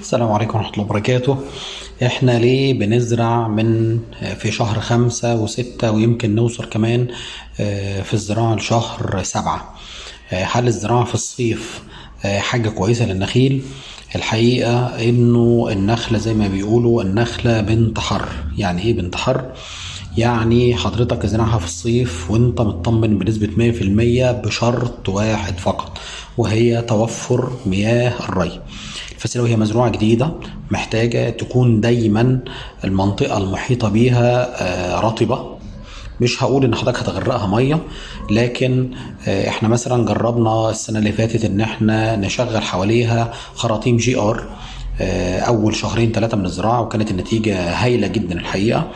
السلام عليكم ورحمة الله وبركاته. احنا ليه بنزرع في شهر 5 و6 ويمكن نوصل كمان في الزراعة لشهر 7؟ هل الزراعة في الصيف حاجة كويسة للنخيل؟ الحقيقة انه النخلة زي ما بيقولوا النخلة بنت حر. يعني ايه بنت حر؟ يعني حضرتك ازرعها في الصيف وانت مطمن بنسبة 100% بشرط واحد فقط، وهي توفر مياه الري. الفسيلة وهي مزروعة جديدة محتاجة تكون دايما المنطقة المحيطة بيها رطبة. مش هقول ان حضرتك هتغرقها ميه، لكن احنا مثلا جربنا السنه اللي فاتت ان احنا نشغل حواليها خراطيم جي ار اول شهرين 3 من الزراعه، وكانت النتيجه هايله جدا الحقيقه.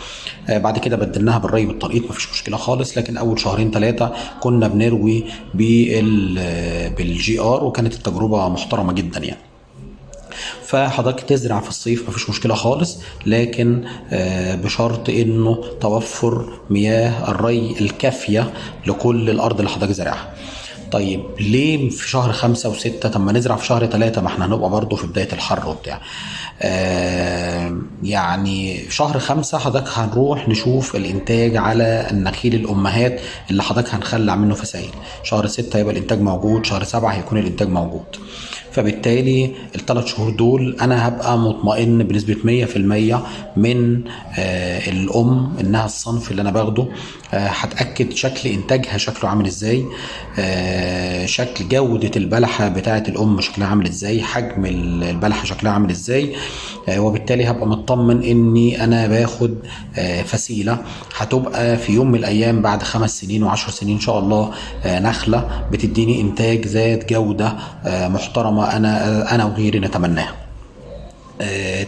بعد كده بدلناها بالري بالتنقيط، مفيش مشكله خالص، لكن اول شهرين 3 كنا بنروي بالجي ار، وكانت التجربه محترمه جدا يعني. فحضرتك تزرع في الصيف مفيش مشكله خالص، لكن بشرط انه توفر مياه الري الكافيه لكل الارض اللي حضرتك زارعها. طيب ليه في شهر 5 و6؟ طب ما نزرع في شهر 3، ما احنا هنبقى برضه في بداية الحر وبتاع. يعني شهر 5 حضرتك هنروح نشوف الإنتاج على النخيل الأمهات اللي حضرتك هنخلع منه فسائل. شهر 6 هيبقى الإنتاج موجود، شهر 7 هيكون الإنتاج موجود. فبالتالي ال3 شهور دول أنا هبقى مطمئن بنسبة 100% من الأم إنها الصنف اللي أنا باخده. هتأكد شكل إنتاجها شكله عامل إزاي، شكل جودة البلحة بتاعة الأم شكلها عامل إزاي، حجم البلحة شكلها عامل إزاي. وبالتالي هبقى مطمن إني أنا باخد فسيلة هتبقى في يوم من الأيام بعد 5 سنين و10 سنين إن شاء الله نخلة بتديني إنتاج ذات جودة محترمة أنا وغيري نتمناها.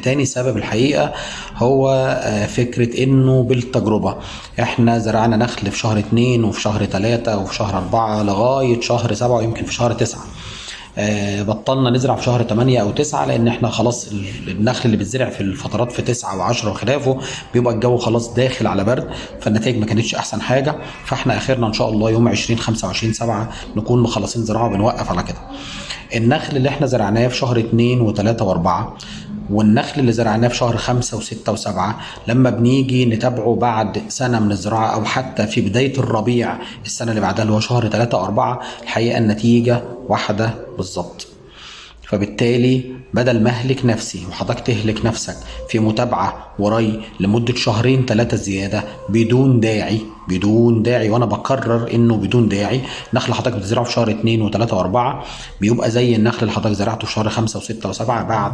تاني سبب الحقيقة هو فكرة انه بالتجربة. احنا زرعنا نخل في شهر 2 وفي شهر 3 وفي شهر 4 لغاية شهر 7 ويمكن في شهر 9. بطلنا نزرع في شهر 8 أو 9 لأن احنا خلاص النخل اللي بتزرع في الفترات في 9 و10 وخلافه بيبقى الجو خلاص داخل على برد، فالنتائج ما كانتش أحسن حاجة. فاحنا آخرنا إن شاء الله يوم 20-25/7 نكون مخلصين زراعة وبنوقف على كده. النخل اللي احنا زرعناه في شهر 2 و3 و4 والنخل اللي زرعناه في شهر 5 و6 و7 لما بنيجي نتابعه بعد سنة من الزراعة أو حتى في بداية الربيع السنة اللي بعدها اللي هو شهر 3 و4، الحقيقة النتيجة واحدة بالظبط. فبالتالي بدل ما اهلك نفسي وحضرتك تهلك نفسك في متابعة وري لمدة شهرين 3 زيادة بدون داعي، وانا بكرر انه بدون داعي. نخل حضرتك بتزرعه في شهر 2 و3 و4 بيبقى زي النخل اللي حضرتك زرعته في شهر 5 و6 و7 بعد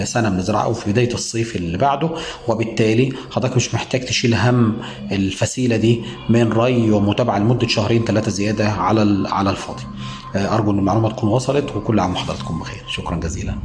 سنة من الزراعة او في بداية الصيف اللي بعده. وبالتالي حضرتك مش محتاج تشيل هم الفسيلة دي من ري ومتابعة لمدة شهرين 3 زيادة على الفاضي. أرجو أن المعلومة تكون وصلت، وكل عام وحضراتكم بخير. شكرا جزيلا.